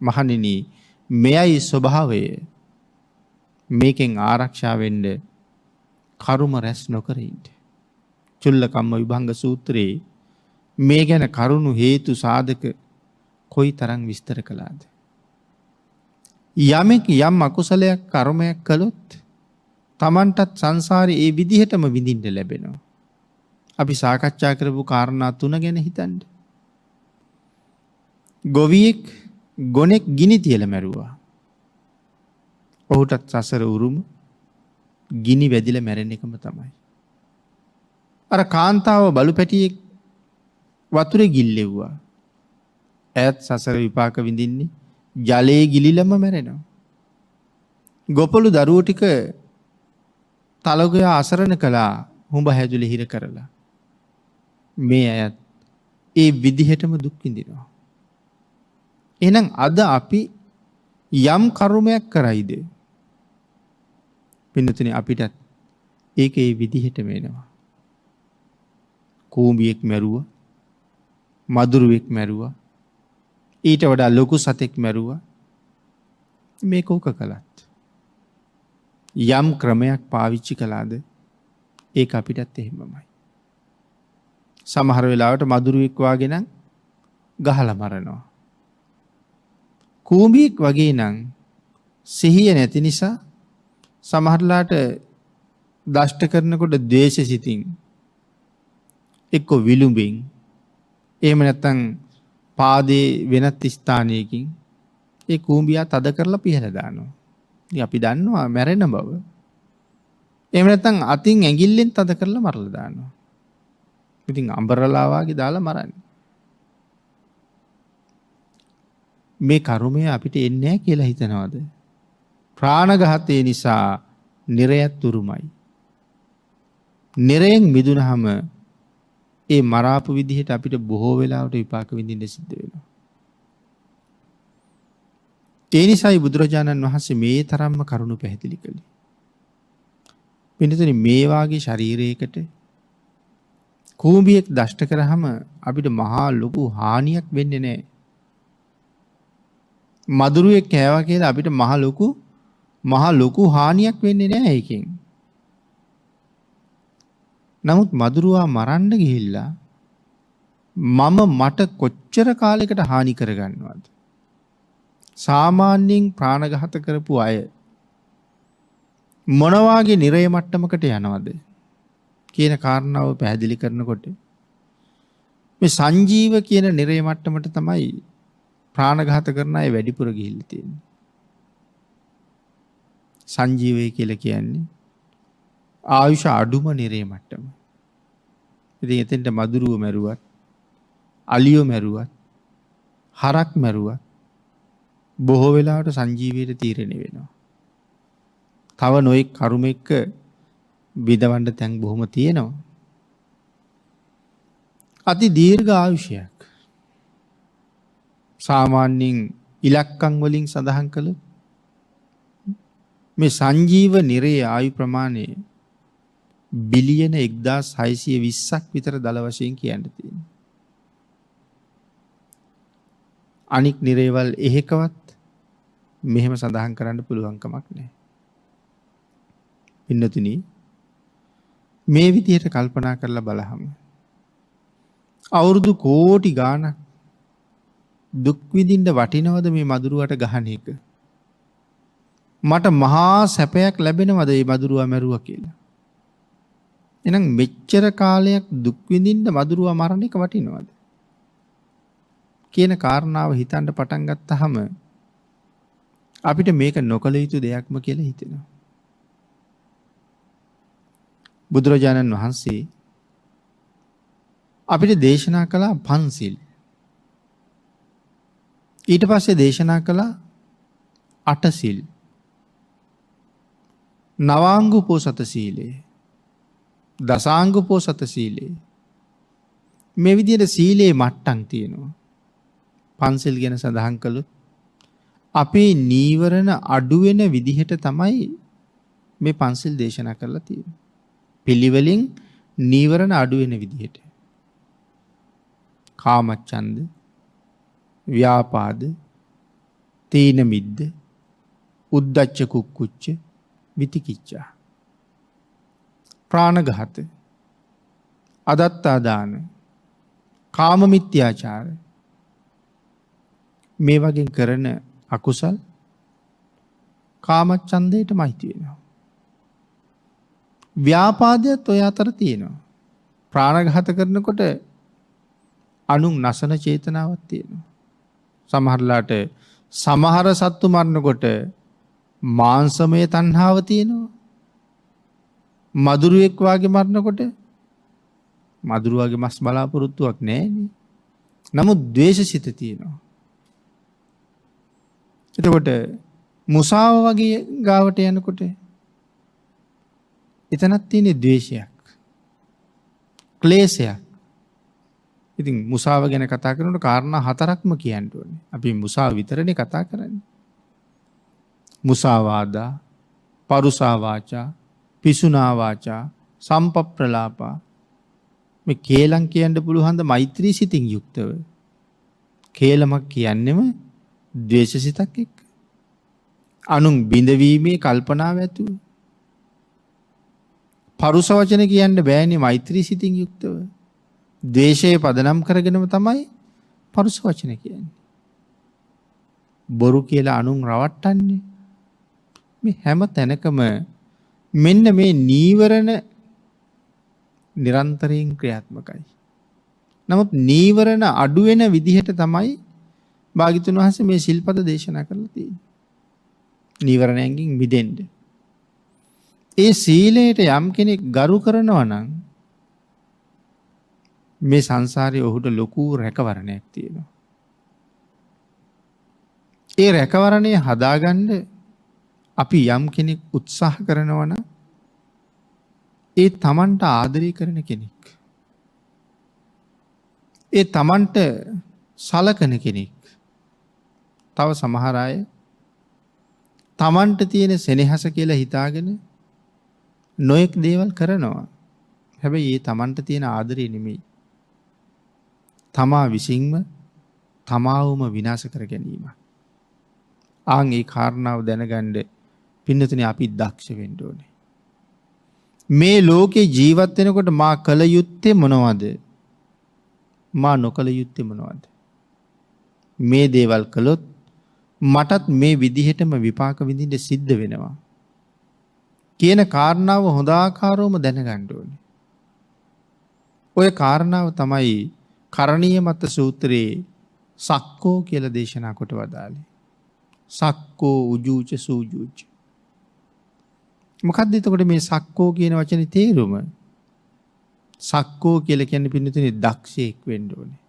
මහණෙනි මෙයයි ස්වභාවය. මේකෙන් ආරක්ෂා වෙන්න කර්ම රැස් නොකර ඉන්න. චුල්ලකම්ම විභංග සූත්‍රයේ මේ ගැන කරුණු හේතු සාධක කොයිතරම් විස්තර කළාද? යමෙක් යම් අකුසලයක් කර්මයක් කළොත් තමන්ටත් සංසාරේ ඒ විදිහටම විඳින්න ලැබෙනවා. අපි සාකච්ඡා කරපු කාරණා 3 ගැන හිතන්න. ගොවියෙක් ගොනෙක් ගිනි තියලා මැරුවා. ඔහුටත් සසර උරුම ගිනි වැදිලා මැරෙන එකම තමයි. අර කාන්තාව බලු පැටියෙක් වතුරේ ගිල්ලෙව්වා. ඈත් සසර විපාක විඳින්නේ ජලයේ ගිලිලම මැරෙනවා. ගොපළු දරුවෝ ටික තලගොයා අසරණ කළා හුඹ හැදුලි හිර කරලා. මේ අයත් ඒ විදිහටම දුක් විඳිනවා. එහෙනම් අද අපි යම් කර්මයක් කරයිද පින්නතුනි අපිටත් ඒක ඒ විදිහටම එනවා. කූඹියෙක් මැරුවා, මදුරුවෙක් මැරුවා, ඊට වඩා ලොකු සතෙක් මැරුවා. මේක ඕක කළත් යම් ක්‍රමයක් පාවිච්චි කළාද ඒක අපිටත් එහෙමමයි. සමහර වෙලාවට මදුරුවෙක් වාගේ නම් ගහලා මරනවා. කූඹියෙක් වගේ නම් සිහිය නැති නිසා සමහරලාට දෂ්ට කරනකොට ද්වේෂ සිතින් එක්ක විලුඹෙන් එහෙම නැත්නම් පාදේ වෙනත් ස්ථානයකින් ඒ කූඹියා තද කරලා පිහලා දානවා. ඉතින් අපි දන්නවා මැරෙන බව. එහෙම නැත්නම් අතින් ඇඟිල්ලෙන් තද කරලා මරලා දානවා. ඉතින් අඹරලා වාගේ දාලා මරන්නේ. මේ කර්මය අපිට එන්නේ නැහැ කියලා හිතනවාද? ප්‍රාණඝාතය නිසා නිරයත් උරුමයි. නිරයෙන් මිදුනහම ඒ මරාපු විදිහට අපිට බොහෝ වෙලාවට විපාක විඳින්න සිද්ධ වෙනවා. ඒ නිසායි බුදුරජාණන් වහන්සේ මේ තරම්ම කරුණු පැහැදිලි කළේ. පින්නතුනි මේ වාගේ ශරීරයකට කූඹියෙක් දෂ්ට කරාම අපිට මහා ලොකු හානියක් වෙන්නේ නැහැ. මදුරුවෙක් කෑවා කියලා අපිට මහා ලොකු හානියක් වෙන්නේ නැහැ ඒකෙන්. නමුත් මදුරුවා මරන්න ගිහිල්ලා මට කොච්චර කාලයකට හානි කරගන්නවද? සාමාන්‍යයෙන් ප්‍රාණඝාත කරපු අය මොනවාගේ නිරය මට්ටමකට යනවද කියන කාරණාව පැහැදිලි කරනකොට මේ සංජීව කියන නිරය මට්ටමට තමයි ප්‍රාණඝාත කරන අය වැඩිපුර ගිහිල්ලා තියෙන්නේ. සංජීවය කියලා කියන්නේ ආයුෂ අඩුම නිරේ මට්ටම. ඉතින් එතෙන්ට මදුරුව මැරුවත්, අලියෝ මැරුවත්, හරක් මැරුවත් බොහෝ වෙලාවට සංජීවයට තීරණය වෙනවා. තව නොයෙක් කර්ම එක්ක විදවන්න තැන් බොහොම තියෙනවා. අති දීර්ඝ ආයුෂයක්. සාමාන්‍යයෙන් ඉලක්කම් වලින් සඳහන් කළොත් මේ සංජීව නිරේ ආයු ප්‍රමාණය බිලියන 1620ක් විතර දල වශයෙන් කියන්න තියෙනවා. අනික් නිරේවල් එහෙකවත් මෙහෙම සඳහන් කරන්න පුළුවන් කමක් නැහැ. පින්නතුනි මේ විදිහට කල්පනා කරලා බලහම අවුරුදු කෝටි ගාණක් දුක් විඳින්න වටිනවද මේ මදුරුවට ගහන එක? මට මහා සැපයක් ලැබෙනවද මේ මදුරුවා මැරුවා කියලා? එහෙනම් මෙච්චර කාලයක් දුක් විඳින්න මදුරුවා මරණ එක වටිනවද කියන කාරණාව හිතන්න පටන් ගත්තාම අපිට මේක නොකළ යුතු දෙයක්ම කියලා හිතෙනවා. බුදුරජාණන් වහන්සේ අපිට දේශනා කළා පන්සිල්. ඊට පස්සේ දේශනා කළා අටසිල්. නවාංග උපෝසත සීලය, දසාංග උපෝසත සීලය. මේ විදිහට සීලේ මට්ටම් තියෙනවා. පන්සිල් ගැන සඳහන් කළොත් අපේ නීවරණ අඩු වෙන විදිහට තමයි මේ පන්සිල් දේශනා කරලා තියෙන්නේ. පිළිවෙලින් නීවරණ අඩු වෙන විදිහට. කාමච්ඡන්ද, ව්‍යාපාද, තීන මිද්ද, උද්ධච්ච කුක්කුච්ච, විතිකිච්ඡා, ප්‍රාණඝාත, අදත්තා දාන, කාම මිත්‍යාචාර මේ වගේ කරන අකුසල් කාමච්ඡන්දයටමයි තියෙනවා. ව්‍යාපාදයත් ඔය අතර තියෙනවා. ප්‍රාණඝාත කරනකොට අනුන් නසන චේතනාවක් තියෙනවා. සමහරලාට සමහර සත්තු මරනකොට මාංශමය තණ්හාව තියෙනවා. මදුරුවෙක් වාගේ මරනකොට මදුරුවාගේ මස් බලාපොරොත්තුවක් නැහැනේ. නමුත් ද්වේෂසිත තියෙනවා. එතකොට මුසාව වගේ ගාවට යනකොට එතනත් තියෙන ද්වේෂයක්, ක්ලේශයක්. ඉතින් මුසාව ගැන කතා කරනකොට කාරණා 4ක්ම කියන්න ඕනේ. අපි මුසාව විතරනේ කතා කරන්නේ. මුසාවාදා, පරුසා වාචා, පිසුනා වාචා, සම්පප්‍රලාපා. මේ කේලම් කියන්න පුළුවන් ද මෛත්‍රී සිතින් යුක්තව? කේලමක් කියන්නෙම ද්වේෂ සිතක් එක්ක. අනුන් බිඳවීමේ කල්පනාව ඇතුව. පරුස වචන කියන්න බෑනේ මෛත්‍රී සිතින් යුක්තව. ද්වේෂයේ පදනම් කරගෙනම තමයි පරුස වචන කියන්නේ. බොරු කියලා අනුන් රවට්ටන්නේ. මේ හැම තැනකම මෙන්න මේ නීවරණ නිරන්තරයෙන් ක්‍රියාත්මකයි. නමුත් නීවරණ අඩු වෙන විදිහට තමයි භාග්‍යතුන් වහන්සේ මේ සිල්පද දේශනා කරලා තියෙන්නේ. නීවරණයන්ගෙන් මිදෙන්න. ඒ සීලයට යම් කෙනෙක් ගරු කරනවා නම් මේ සංසාරයේ ඔහුට ලොකු රැකවරණයක් තියෙනවා. ඒ රැකවරණය හදාගන්න අපි යම් කෙනෙක් උත්සාහ කරනවා නම් ඒ තමන්ට ආදරය කරන කෙනෙක්. ඒ තමන්ට සලකන කෙනෙක්. තව සමහර අය තමන්ට තියෙන සෙනෙහස කියලා හිතාගෙන නොයෙක් දේවල් කරනවා. හැබැයි ඒ තමන්ට තියෙන ආදරය නෙමෙයි. තමා විසින්ම තමාවම විනාශ කර ගැනීම. ආන් ඒ කාරණාව දැනගන්න පින්නතුනි අපි දක්ෂ වෙන්න ඕනේ. මේ ලෝකේ ජීවත් වෙනකොට මා කල යුත්තේ මොනවද? මා නොකල යුත්තේ මොනවද? මේ දේවල් කළොත් මටත් මේ විදිහටම විපාක විඳින්න සිද්ධ වෙනවා කියන කාරණාව හොඳාකාරවම දැනගන්න ඕනේ. ඔය කාරණාව තමයි කරණීය මත සූත්‍රයේ සක්කෝ කියලා දේශනා කොට වදාළේ. සක්කෝ උජූච සූජූච. මොකක්ද එතකොට මේ සක්කෝ කියන වචනේ තේරුම? සක්කෝ කියලා කියන්නේ පින්නතුනේ දක්ෂයෙක් වෙන්න ඕනේ.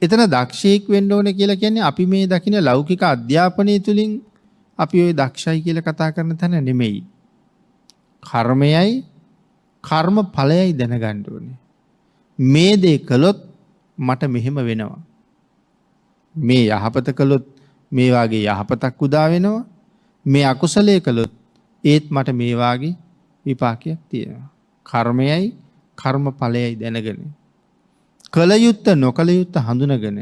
එතන දක්ෂයෙක් වෙන්න ඕනේ කියලා කියන්නේ අපි මේ දකින ලෞකික අධ්‍යාපනය තුලින් අපි ওই දක්ෂයි කියලා කතා කරන තැන නෙමෙයි. කර්මයයි කර්ම ඵලයයි දැනගන්න ඕනේ. මේ දේ කළොත් මට මෙහෙම වෙනවා. මේ යහපත කළොත් මේ වාගේ යහපතක් උදා වෙනවා. මේ අකුසලයේ කළොත් ඒත් මට මේ වාගේ විපාකයක් තියෙනවා. කර්මයයි කර්ම ඵලයයි දැනගෙන කල යුත්ත නොකල යුත්ත හඳුනගෙන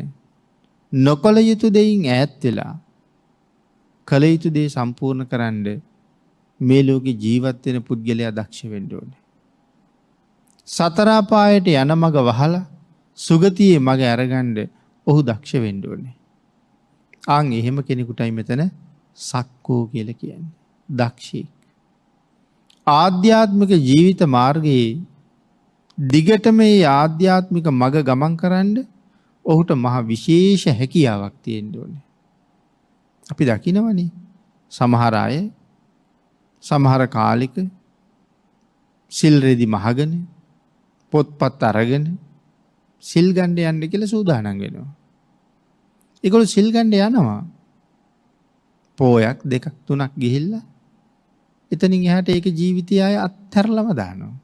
නොකල යුතු දෙයින් ඈත් වෙලා කල යුතු දේ සම්පූර්ණ කරන්න මේ ලෝකේ ජීවත් වෙන පුද්ගලයා දක්ෂ වෙන්න ඕනේ. සතර අපායට යන මග වහලා සුගතියේ මග අරගන්න ඔහු දක්ෂ වෙන්න ඕනේ. ආන් එහෙම කෙනෙකුටයි මෙතන සක්කෝ කියලා කියන්නේ. දක්ෂයෙක්. ආධ්‍යාත්මික ජීවිත මාර්ගයේ දිගටම මේ ආධ්‍යාත්මික මග ගමන් කරන්න ඔහුට මහ විශේෂ හැකියාවක් තියෙන්න ඕනේ. අපි දකිනවනේ සමහර අය සමහර කාලෙක සිල් රෙදි මහගෙන පොත්පත් අරගෙන සිල් ගන්න යන්න කියලා සූදානම් වෙනවා. ඒගොල්ලෝ සිල් ගන්න යනවා. පෝයක් දෙකක් තුනක් ගිහිල්ලා එතනින් එහාට ඒක ජීවිතය ආය අත්හැරලම දානවා.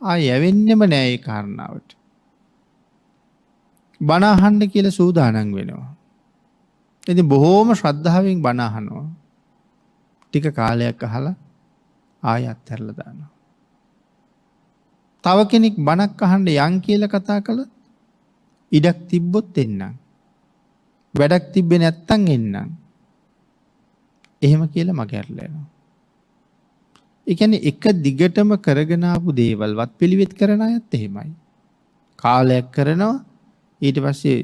ආය යවෙන්නෙම නෑ ඒ කාරණාවට. බණ අහන්න කියලා සූදානම් වෙනවා. ඉතින් බොහෝම ශ්‍රද්ධාවෙන් බණ අහනවා. ටික කාලයක් අහලා ආය අත්හැරලා දානවා. තව කෙනෙක් බණක් අහන්න යන් කියලා කතා කළොත් ඉඩක් තිබ්බොත් එන්නම්. වැඩක් තිබ්බේ නැත්තම් එන්නම්. එහෙම කියලා මග ඇරලා යනවා. ඒ කියන්නේ එක දිගටම කරගෙන ආපු දේවල් වත් පිළිවෙත් කරන අයත් එහෙමයි. කාලයක් කරනවා ඊට පස්සේ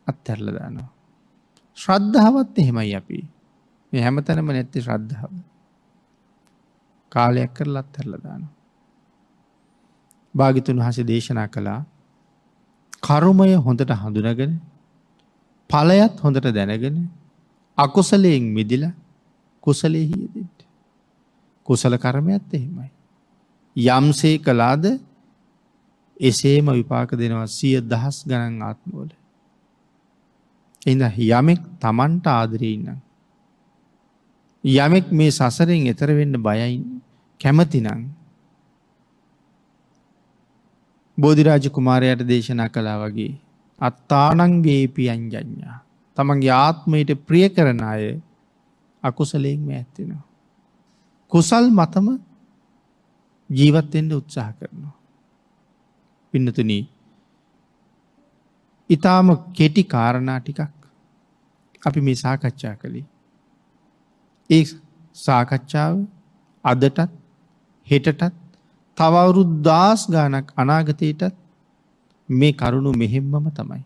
අත්හැරලා දානවා. ශ්‍රද්ධාවත් එහෙමයි අපි. මේ හැමතැනම නැත්තේ ශ්‍රද්ධාව. කාලයක් කරලා අත්හැරලා දානවා. භාග්‍යතුන් වහන්සේ දේශනා කළා කර්මය හොඳට හඳුනගෙන ඵලයත් හොඳට දැනගෙන අකුසලයෙන් මිදිලා කුසලයේ හියදෙන්න. කුසල කර්මයත් එහෙමයි. යම්සේ කළාද එසේම විපාක දෙනවා 100,000 ගණන් ආත්මවල. එඳ යමෙක් තමන්ට ආදරේ ඉන්නම්. යමෙක් මේ සසරෙන් එතර වෙන්න බයයි කැමතිනම් බෝධිරාජ කුමාරයාට දේශනා කළා වගේ අත්තානං වේපි අඤ්ඤඤ්ඤා. තමන්ගේ ආත්මයට ප්‍රිය කරන අය අකුසලයෙන් මෑත් වෙනවා. කුසල් මතම ජීවත් වෙන්න උත්සාහ කරනවා. පින්නතුනි, ඊටාම කෙටි කාරණා ටිකක් අපි මේ සාකච්ඡා කළේ. ඒ සාකච්ඡාව අදටත් හෙටටත් තව අවුරුදු 10 ගාණක් අනාගතයටත් මේ කරුණු මෙහෙම්මම තමයි.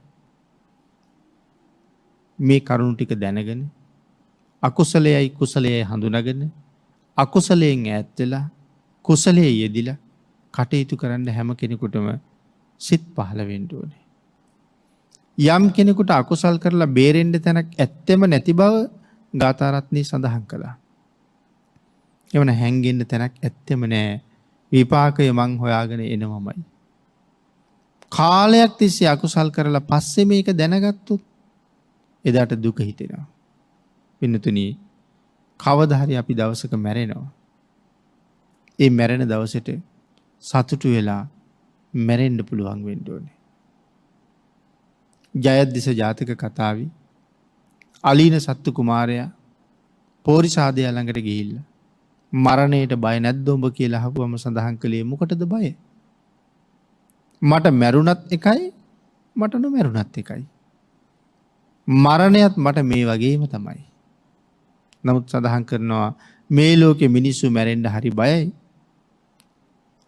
මේ කරුණු ටික දැනගෙන අකුසලයයි කුසලයයි හඳුනාගෙන අකුසලයෙන් ඈත් වෙලා කුසලයේ යෙදිලා කටයුතු කරන්න හැම කෙනෙකුටම සිත් පහළ වෙන්න ඕනේ. යම් කෙනෙකුට අකුසල් කරලා බේරෙන්න තැනක් ඇත්තෙම නැති බව ගාථා රත්නේ සඳහන් කළා. එවන හැංගෙන්න තැනක් ඇත්තෙම නෑ. විපාකය මං හොයාගෙන එනවමයි. කාලයක් තිස්සේ අකුසල් කරලා පස්සේ මේක දැනගත්තොත් එදාට දුක හිතෙනවා. පින්නතුනි, කවදා හරි අපි දවසක මැරෙනවා. ඒ මැරෙන දවසට සතුටු වෙලා මැරෙන්න පුළුවන් වෙන්න ඕනේ. ජයද්දිස ජාතක කතාවේ අලීන සත්තු කුමාරයා පෝරිසාදයා ළඟට ගිහිල්ලා මරණයට බය නැද්ද ඔබ කියලා අහපුවම සඳහන් කළේ මොකටද බය? මට මැරුණත් එකයි මට නොමැරුණත් එකයි. මරණයත් මට මේ වගේම තමයි. නමුත් සඳහන් කරනවා මේ ලෝකෙ මිනිස්සු මැරෙන්න හරි බයයි.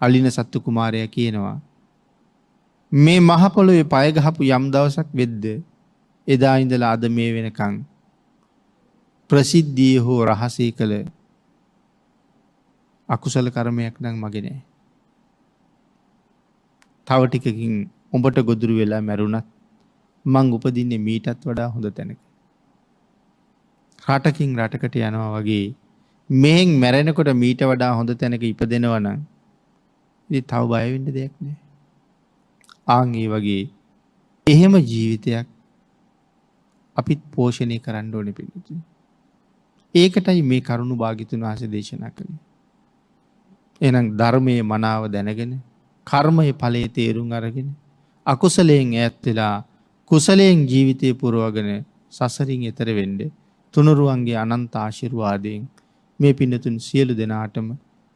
අලින සත්තු කුමාරයා කියනවා මේ මහ පොළොවේ පය ගහපු යම් දවසක් වෙද්ද එදා ඉඳලා අද මේ වෙනකන් ප්‍රසිද්ධියේ හෝ රහසේ කළ අකුසල කර්මයක් නම් මගේ නෑ. තව ටිකකින් උඹට ගොදුරු වෙලා මැරුණත් මං උපදින්නේ මීටත් වඩා හොඳ තැනක. රටකින් රටකට යනවා වගේ මෙහෙන් මැරෙනකොට මීට වඩා හොඳ තැනක ඉපදෙනවා නම් ඉතින් තව බය වෙන්න දෙයක් නෑ. ආන් ඒ වගේ එහෙම ජීවිතයක් අපිත් පෝෂණය කරන්න ඕනේ පිළිතුරු. ඒකටයි මේ කරුණු භාග්‍යතුන් වහන්සේ දේශනා කළේ. එහෙනම් ධර්මයේ මනාව දැනගෙන කර්මයේ ඵලයේ තේරුම් අරගෙන අකුසලයෙන් ඈත් වෙලා කුසලයෙන් ජීවිතේ පුරවගෙන සසරින් එතර වෙන්න තුනුරුවන්ගේ අනන්ත ආශිර්වාදයෙන් මේ පින්නතුන් සියලු දෙනාටම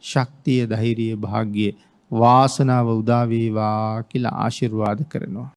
ශක්තිය, ධෛර්යය, වාග්ය, වාසනාව උදා වේවා කියලා ආශිර්වාද කරනවා.